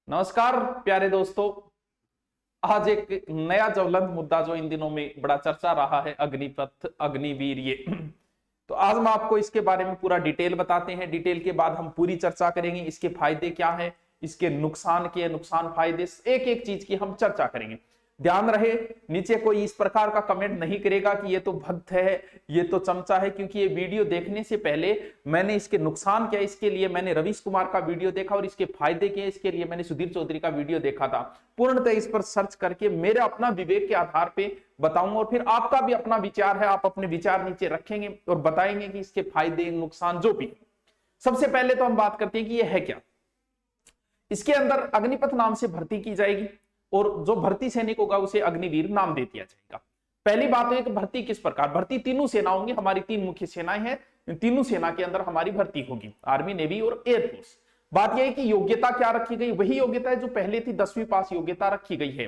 नमस्कार प्यारे दोस्तों। आज एक नया ज्वलंत मुद्दा जो इन दिनों में बड़ा चर्चा रहा है, अग्निपथ अग्निवीर ये तो आज हम आपको इसके बारे में पूरा डिटेल बताते हैं। डिटेल के बाद हम पूरी चर्चा करेंगे, इसके फायदे क्या है, इसके नुकसान के नुकसान फायदे, एक एक चीज की हम चर्चा करेंगे। ध्यान रहे, नीचे कोई इस प्रकार का कमेंट नहीं करेगा कि ये तो भक्त है, ये तो चमचा है, क्योंकि ये वीडियो देखने से पहले मैंने इसके नुकसान क्या, इसके लिए मैंने रवीश कुमार का वीडियो देखा और इसके फायदे क्या, इसके लिए मैंने सुधीर चौधरी का वीडियो देखा था। पूर्णतः इस पर सर्च करके मेरे अपना विवेक के आधार पे बताऊंगा और फिर आपका भी अपना विचार है, आप अपने विचार नीचे रखेंगे और बताएंगे कि इसके फायदे नुकसान जो भी। सबसे पहले तो हम बात करते हैं कि यह है क्या। इसके अंदर अग्निपथ नाम से भर्ती की जाएगी और जो भर्ती सैनिक होगा उसे अग्निवीर नाम दे दिया जाएगा। पहली बात है कि भर्ती किस प्रकार, भर्ती तीनों सेना होंगी, हमारी तीन मुख्य सेनाएं हैं, तीनों सेना के अंदर हमारी भर्ती होगी, आर्मी, नेवी और एयरफोर्स। बात यह है कि योग्यता क्या रखी गई, वही योग्यता है जो पहले थी, 10वीं पास योग्यता रखी गई है।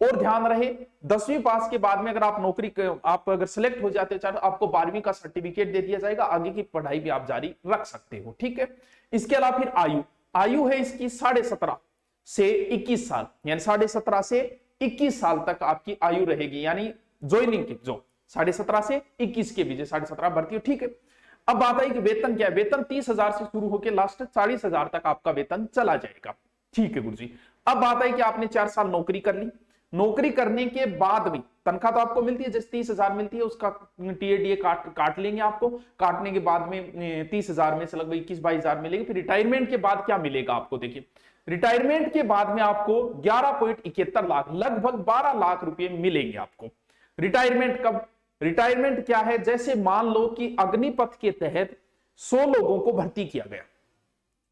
और ध्यान रहे 10वीं पास के बाद में अगर आप नौकरी आप अगर सिलेक्ट हो जाते हो तो आपको 12वीं का सर्टिफिकेट दे दिया जाएगा, आगे की पढ़ाई भी आप जारी रख सकते हो। ठीक है। इसके अलावा फिर आयु है इसकी 17.5 से 21 साल, यानी 17.5 से 21 साल तक आपकी आयु रहेगी, यानी ज्वाइनिंग की जो 17.5 से 21 के बीच 17.5 भर्ती हो। ठीक है। अब बात आई कि वेतन क्या है, वेतन 30,000 से शुरू होकर लास्ट 40,000 तक आपका वेतन चला जाएगा। ठीक है गुरुजी। अब बात आई कि आपने 4 साल नौकरी कर ली, नौकरी करने के बाद भी तनख्वाह तो आपको मिलती है, जैसे 30,000 मिलती है उसका टीएडीए काट लेंगे आपको, काटने के बाद में 30,000 में से लगभग 21-22 हजार मिलेगी। फिर रिटायरमेंट के बाद क्या मिलेगा आपको, देखिए रिटायरमेंट के बाद में आपको 11.71 लाख, लगभग 12 लाख रुपए मिलेंगे आपको। रिटायरमेंट कब, रिटायरमेंट क्या है, जैसे मान लो कि अग्निपथ के तहत 100 लोगों को भर्ती किया गया,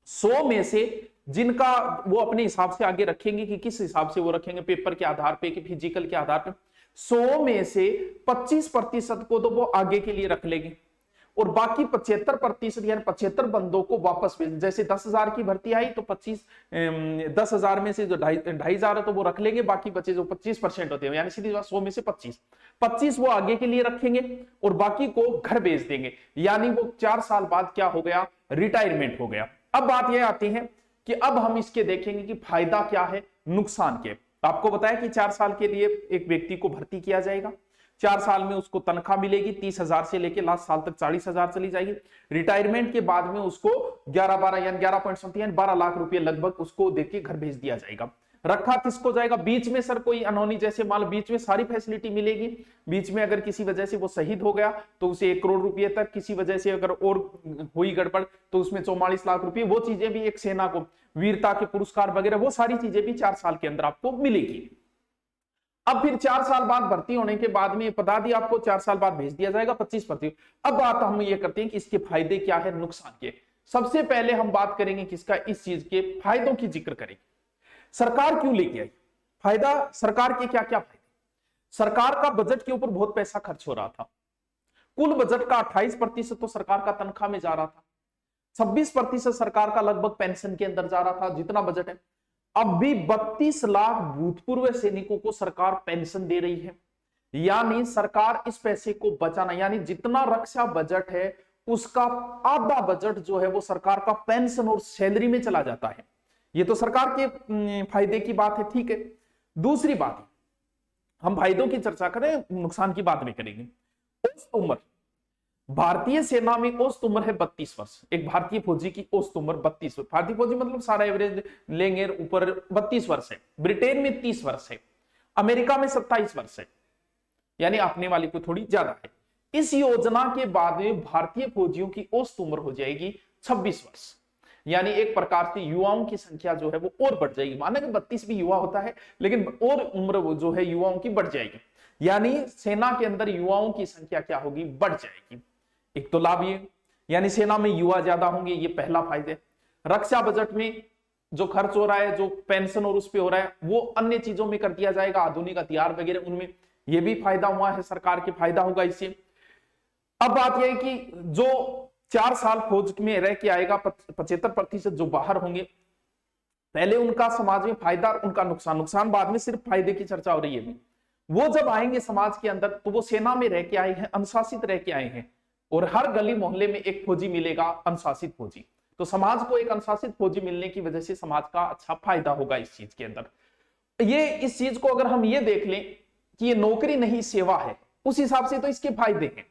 100 में से जिनका वो अपने हिसाब से आगे रखेंगे कि किस हिसाब से वो रखेंगे, पेपर के आधार पे कि फिजिकल के आधार पे, 100 में से 25% को तो वो आगे के लिए रख लेंगे और बाकी 75% यानी 75 बंदों को वापस भेज, जैसे 10,000 की भर्ती आई तो 10,000 में से जो 2,500 है तो वो रख लेंगे, बाकी बचे जो 25% होते हैं, यानी सीधी बात 100 में से 25 वो आगे के लिए रखेंगे और बाकी को घर भेज देंगे, यानी वो 4 साल बाद क्या हो गया, रिटायरमेंट हो गया। अब बात यह आती है कि अब हम इसके देखेंगे कि फायदा क्या है, नुकसान क्या है। आपको बताया कि 4 साल के लिए एक व्यक्ति को भर्ती किया जाएगा, 4 साल में उसको तनख्वाह मिलेगी 30,000 से लेकर लास्ट साल तक 40,000 चली जाएगी। रिटायरमेंट के बाद में उसको 11-12 यानी 11.7 यानी 12 लाख रुपए लगभग उसको देके घर भेज दिया जाएगा। रखा किसको जाएगा, बीच में सर कोई अनहोनी, जैसे मान लो बीच में सारी फैसिलिटी मिलेगी, बीच में अगर किसी वजह से वो शहीद हो गया तो उसे 1 करोड़ रुपए तक, किसी वजह से अगर और हुई गड़बड़ तो उसमें 44 लाख रुपए, वो चीजें भी एक सेना को वीरता के पुरस्कार वगैरह वो सारी चीजें भी 4 साल के अंदर आपको मिलेगी। अब फिर 4 साल बाद भर्ती होने के बाद में बता दिया आपको 4 साल बाद भेज दिया जाएगा 25%। अब बात हम ये करते हैं कि इसके फायदे क्या है, नुकसान के। सबसे पहले हम बात करेंगे किसका, इस चीज के फायदों की जिक्र करेंगे। सरकार क्यों लेके आई, फायदा सरकार के क्या क्या फायदे। सरकार का बजट के ऊपर बहुत पैसा खर्च हो रहा था, कुल बजट का 28% तो सरकार का तनख्वाह में जा रहा था, 26% सरकार का लगभग पेंशन के अंदर जा रहा था, जितना बजट है। अब भी 32 लाख भूतपूर्व सैनिकों को सरकार पेंशन दे रही है, यानी सरकार इस पैसे को बचाना, यानी जितना रक्षा बजट है उसका आधा बजट जो है वो सरकार का पेंशन और सैलरी में चला जाता है। ये तो सरकार के फायदे की बात है। ठीक है। दूसरी बात है, हम फायदों की चर्चा करें, नुकसान की बात में करेंगे। औसत उम्र, भारतीय सेना में औसत उम्र है 32 वर्ष, एक भारतीय फौजी की औसत उम्र 32 वर्ष, भारतीय फौजी मतलब सारा एवरेज लेंगे ऊपर 32 वर्ष है। ब्रिटेन में 30 वर्ष है, अमेरिका में 27 वर्ष है, यानी अपने वाली को थोड़ी ज्यादा है। इस योजना के बाद में भारतीय फौजियों की औसत उम्र हो जाएगी 26 वर्ष, यानी एक प्रकार से युवाओं की संख्या जो है वो और बढ़ जाएगी। माना कि 32 भी युवा होता है, लेकिन और उम्र वो जो है युवाओं की बढ़ जाएगी, यानी सेना के अंदर युवाओं की संख्या क्या होगी, बढ़ जाएगी। एक तो लाभ ये, यानी सेना में युवा ज्यादा होंगे, ये पहला फायदा। रक्षा बजट में जो खर्च हो रहा है, जो पेंशन और उस पे हो रहा है, वो अन्य चीजों में कर दिया जाएगा, आधुनिक हथियार वगैरह उनमें, ये भी फायदा हुआ है, सरकार के फायदा होगा इससे। अब बात यह है कि जो 4 साल फौज में रह के आएगा, 75% जो बाहर होंगे, पहले उनका समाज में फायदा, उनका नुकसान, नुकसान बाद में, सिर्फ फायदे की चर्चा हो रही है। वो जब आएंगे समाज के अंदर तो वो सेना में रह के आए हैं, अनुशासित रह के आए हैं, और हर गली मोहल्ले में एक फौजी मिलेगा अनुशासित फौजी, तो समाज को एक अनुशासित फौजी मिलने की वजह से समाज का अच्छा फायदा होगा इस चीज के अंदर। ये इस चीज को अगर हम ये देख लें कि ये नौकरी नहीं सेवा है, उस हिसाब से तो इसके फायदे हैं।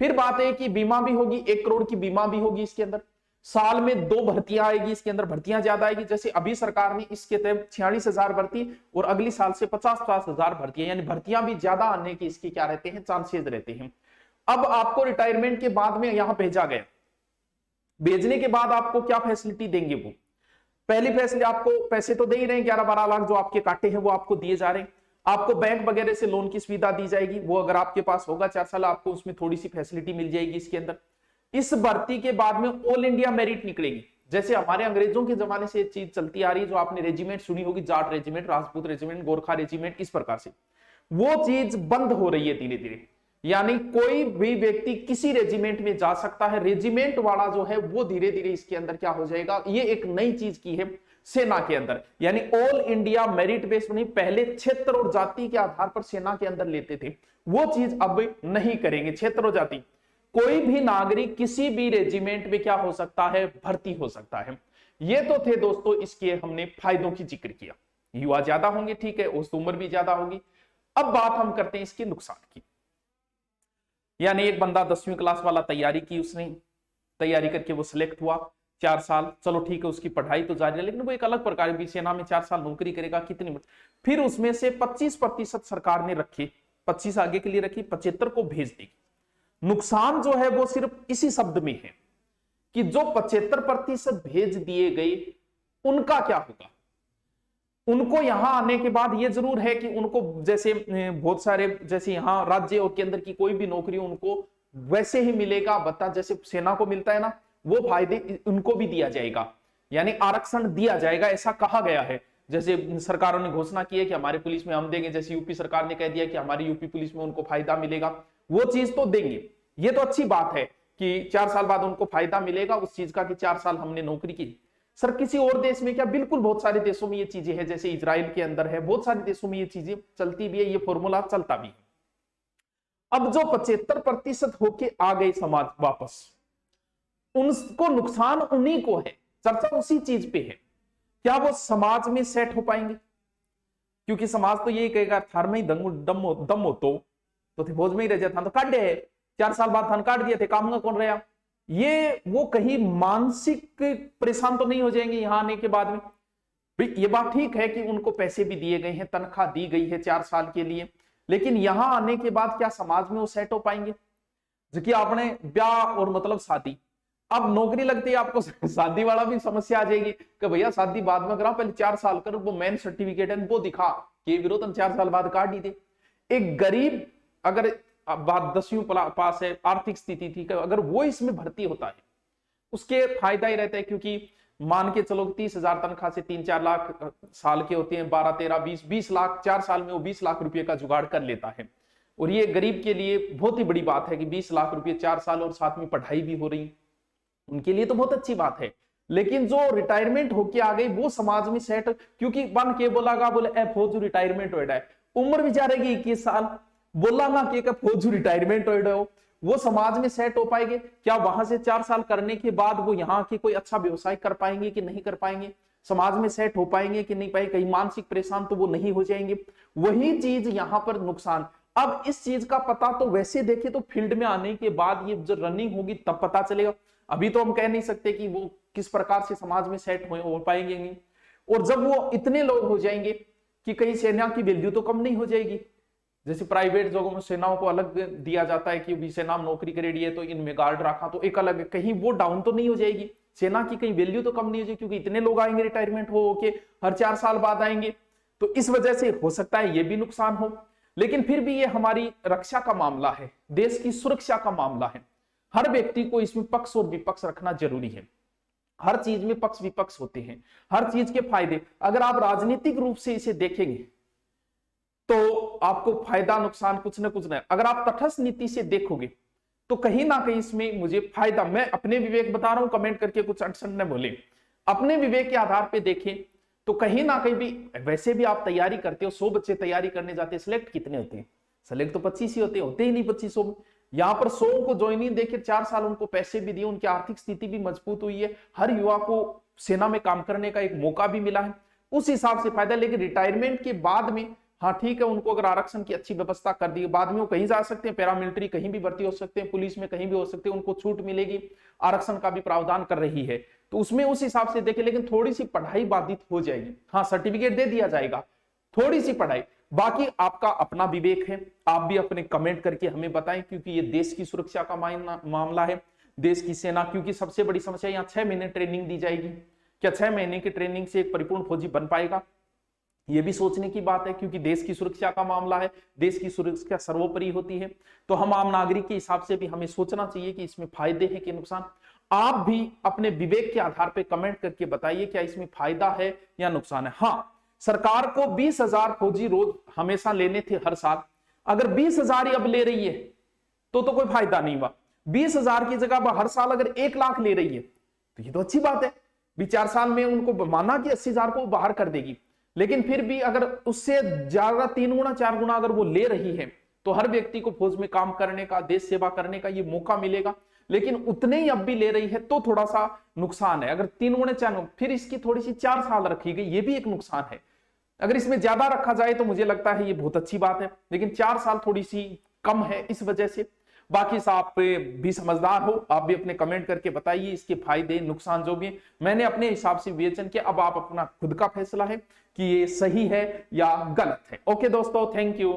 फिर बात है कि बीमा भी होगी, 1 करोड़ की बीमा भी होगी इसके अंदर, साल में 2 भर्तियां आएगी, इसके अंदर भर्तियां ज्यादा आएगी। जैसे अभी सरकार ने इसके तहत 46,000 भर्ती और अगली साल से 50,000 भर्तियां, यानी भर्तियां भी ज्यादा आने की इसके क्या रहते हैं, चांसेस रहते हैं। अब आपको रिटायरमेंट के बाद में यहां भेजा गया, भेजने के बाद आपको क्या फैसिलिटी देंगे? वो पहली फैसिलिटी, आपको पैसे तो दे ही रहे हैं, 11-12 लाख जो आपके काटे हैं वो आपको दिए जा रहे हैं। आपको बैंक वगैरह से लोन की सुविधा दी जाएगी, वो अगर आपके पास होगा 4 साल, आपको उसमें थोड़ी सी फैसिलिटी मिल जाएगी इसके अंदर। इस भर्ती के बाद में ऑल इंडिया मेरिट निकलेगी। जैसे हमारे अंग्रेजों के जमाने से चीज चलती आ रही है, जो आपने रेजिमेंट सुनी होगी, Jat regiment, Rajput regiment, Gorkha regiment, इस प्रकार से वो चीज बंद हो रही है धीरे धीरे। यानी कोई भी व्यक्ति किसी रेजिमेंट में जा सकता है, रेजिमेंट वाला जो है वो धीरे धीरे इसके अंदर क्या हो जाएगा, ये एक नई चीज की है सेना के अंदर। यानी ऑल इंडिया मेरिट बेस्ड नहीं, पहले क्षेत्र और जाति के आधार पर सेना के अंदर लेते थे, वो चीज अब नहीं करेंगे। क्षेत्र और जाति, कोई भी नागरिक किसी भी रेजिमेंट में क्या हो सकता है, भर्ती हो सकता है। ये तो थे दोस्तों इसके हमने फायदों की जिक्र किया। युवा ज्यादा होंगे, ठीक है, औसत उम्र भी ज्यादा होगी। अब बात हम करते हैं इसके नुकसान की। यानी एक बंदा 10वीं क्लास वाला तैयारी की, उसने तैयारी करके वो सिलेक्ट हुआ, 4 साल, चलो ठीक है, उसकी पढ़ाई तो जारी है, लेकिन वो एक अलग प्रकार की सेना में 4 साल नौकरी करेगा, कितनी, फिर उसमें से 25% सरकार ने रखे, 25 आगे के लिए रखी, 75 को भेज देगी। नुकसान जो है वो सिर्फ इसी शब्द में है कि जो 75% भेज दिए गए उनका क्या होगा। उनको यहां आने के बाद ये जरूर है कि उनको जैसे बहुत सारे, जैसे यहां राज्य और केंद्र की कोई भी नौकरी उनको वैसे ही मिलेगा, बता जैसे सेना को मिलता है ना, वो फायदे उनको भी दिया जाएगा, यानी आरक्षण दिया जाएगा, ऐसा कहा गया है। जैसे सरकारों ने घोषणा की है कि हमारे पुलिस में हम देंगे, जैसे यूपी सरकार ने कह दिया कि हमारी यूपी पुलिस में उनको फायदा मिलेगा, वो चीज तो देंगे। ये तो अच्छी बात है कि 4 साल बाद उनको फायदा मिलेगा उस चीज का कि 4 साल हमने नौकरी की। सर किसी और देश में क्या? बिल्कुल, बहुत सारे देशों में ये चीजें हैं, जैसे इजराइल के अंदर है, बहुत सारे देशों में ये चीजें चलती भी है, ये फॉर्मूला चलता भी है। अब जो 75% होके आ गए समाज वापस, उनको नुकसान उन्हीं को है, चर्चा उसी चीज पे है। क्या वो समाज में सेट हो पाएंगे? क्योंकि समाज तो यही कहेगा थार में ही दम हो तो थे भोज में ही रह जाता, तो काट दे, 4 साल बाद थान काट दिए थे, काम का कौन रहा? ये वो कहीं मानसिक परेशान तो नहीं हो जाएंगे यहां आने के बाद में? भाई ये बात ठीक है कि उनको पैसे भी दिए गए हैं, तनख्वाह दी गई है 4 साल के लिए, लेकिन यहां आने के बाद क्या समाज में वो सेट हो पाएंगे? जो कि आपने ब्याह और मतलब शादी, अब नौकरी लगती है आपको शादी वाला भी समस्या आ जाएगी कि भैया शादी बाद में करा, पहले 4 साल कर, वो मेन सर्टिफिकेट है वो दिखा कि विरोध 4 साल बाद काट ही दे। एक गरीब अगर बात 10वीं पास है, आर्थिक स्थिति ठीक है, अगर वो इसमें भर्ती होता है उसके फायदा ही रहता है, क्योंकि मान के चलो 30,000 तनख्वाह से 3-4 लाख साल के होते हैं, 12-13-20 लाख, 4 साल में वो 20 लाख रुपए का जुगाड़ कर लेता है। और ये गरीब के लिए बहुत ही बड़ी बात है कि 20 लाख रुपए 4 साल और साथ में पढ़ाई भी हो रही, उनके लिए तो बहुत अच्छी बात है। लेकिन जो रिटायरमेंट होके आ गई वो समाज में सेट, क्योंकि बन के बोलागा बोले ए फौज रिटायरमेंट हो रहा है, उम्र भी जा रहेगी 21 साल, बोला ना कि फौज रिटायरमेंट हो रहा हो, वो समाज में सेट हो पाएंगे क्या? वहां से 4 साल करने के बाद वो यहाँ के कोई अच्छा व्यवसाय कर पाएंगे कि नहीं कर पाएंगे? समाज में सेट हो पाएंगे कि नहीं पाएंगे? कहीं मानसिक परेशान तो वो नहीं हो जाएंगे। वही चीज यहाँ पर नुकसान। अब इस चीज का पता तो वैसे देखे तो फील्ड में आने के बाद ये जो रनिंग होगी तब पता चलेगा। अभी तो हम कह नहीं सकते कि वो किस प्रकार से समाज में सेट हो पाएंगे नहीं। और जब वो इतने लोग हो जाएंगे कि कहीं सेना की वैल्यू तो कम नहीं हो जाएगी। जैसे प्राइवेट जगहों में सेनाओं को अलग दिया जाता है कि सेना नौकरी करेगी है तो इनमें गार्ड रखा, तो एक अलग, कहीं वो डाउन तो नहीं हो जाएगी सेना की, कहीं वैल्यू तो कम नहीं हो जाएगी, क्योंकि इतने लोग आएंगे रिटायरमेंट हो के हर 4 साल बाद आएंगे। तो इस वजह से हो सकता है ये भी नुकसान हो। लेकिन फिर भी ये हमारी रक्षा का मामला है, देश की सुरक्षा का मामला है। हर व्यक्ति को इसमें पक्ष और विपक्ष रखना जरूरी है। हर चीज में पक्ष विपक्ष होते हैं, हर चीज के फायदे। अगर आप राजनीतिक रूप से इसे देखेंगे तो आपको फायदा नुकसान कुछ ना कुछ नहीं। अगर आप तटस्थ नीति से देखोगे तो कहीं ना कहीं इसमें मुझे फायदा, मैं अपने विवेक बता रहा हूं, कमेंट करके कुछ अड़चन न बोले, अपने विवेक के आधार पे देखें तो कहीं ना कहीं भी, वैसे भी आप तैयारी करते हो, 100 बच्चे तैयारी करने जाते हैं, सिलेक्ट कितने होते हैं? सिलेक्ट तो 25 ही होते ही नहीं 2500 में। यहाँ पर 100 को ज्वाइनिंग देकर 4 साल उनको पैसे भी दिए, उनकी आर्थिक स्थिति भी मजबूत हुई है, हर युवा को सेना में काम करने का एक मौका भी मिला है, उस हिसाब से फायदा। लेकिन रिटायरमेंट के बाद में हाँ ठीक है, उनको अगर आरक्षण की अच्छी व्यवस्था कर दी, बाद में वो कहीं जा सकते हैं, पैरामिलिट्री कहीं भी भर्ती हो सकते हैं, पुलिस में कहीं भी हो सकते हैं, उनको छूट मिलेगी, आरक्षण का भी प्रावधान कर रही है, तो उसमें उस हिसाब से देखें। लेकिन थोड़ी सी पढ़ाई बाधित हो जाएगी, हाँ सर्टिफिकेट दे दिया जाएगा, थोड़ी सी पढ़ाई, बाकी आपका अपना विवेक है, आप भी अपने कमेंट करके हमें बताएं, क्योंकि ये देश की सुरक्षा का मामला है, देश की सेना। क्योंकि सबसे बड़ी समस्या यहाँ 6 महीने ट्रेनिंग दी जाएगी, क्या 6 महीने की ट्रेनिंग से एक परिपूर्ण फौजी बन पाएगा, ये भी सोचने की बात है, क्योंकि देश की सुरक्षा का मामला है, देश की सुरक्षा सर्वोपरि होती है। तो हम आम नागरिक के हिसाब से भी हमें सोचना चाहिए कि इसमें फायदे हैं कि नुकसान। आप भी अपने विवेक के आधार पर कमेंट करके बताइए क्या इसमें फायदा है या नुकसान है। हाँ, सरकार को 20,000 फौजी रोज हमेशा लेने थे हर साल, अगर 20,000 ही अब ले रही है तो कोई फायदा नहीं हुआ। 20,000 की जगह हर साल अगर 1 लाख ले रही है तो ये तो अच्छी बात है, 4 साल में उनको माना कि 80,000 को बाहर कर देगी, लेकिन फिर भी अगर उससे ज्यादा 3 गुना 4 गुना अगर वो ले रही है तो हर व्यक्ति को फौज में काम करने का, देश सेवा करने का ये मौका मिलेगा। लेकिन उतने ही अब भी ले रही है तो थोड़ा सा नुकसान है। अगर 3 गुने 4, फिर इसकी थोड़ी सी 4 साल रखी गई, ये भी एक नुकसान है। अगर इसमें ज्यादा रखा जाए तो मुझे लगता है ये बहुत अच्छी बात है, लेकिन 4 साल थोड़ी सी कम है इस वजह से। बाकी आप भी समझदार हो, आप भी अपने कमेंट करके बताइए इसके फायदे नुकसान जो भी है। मैंने अपने हिसाब से विवेचन किया, अब आप अपना खुद का फैसला है कि ये सही है या गलत है। ओके दोस्तों, थैंक यू।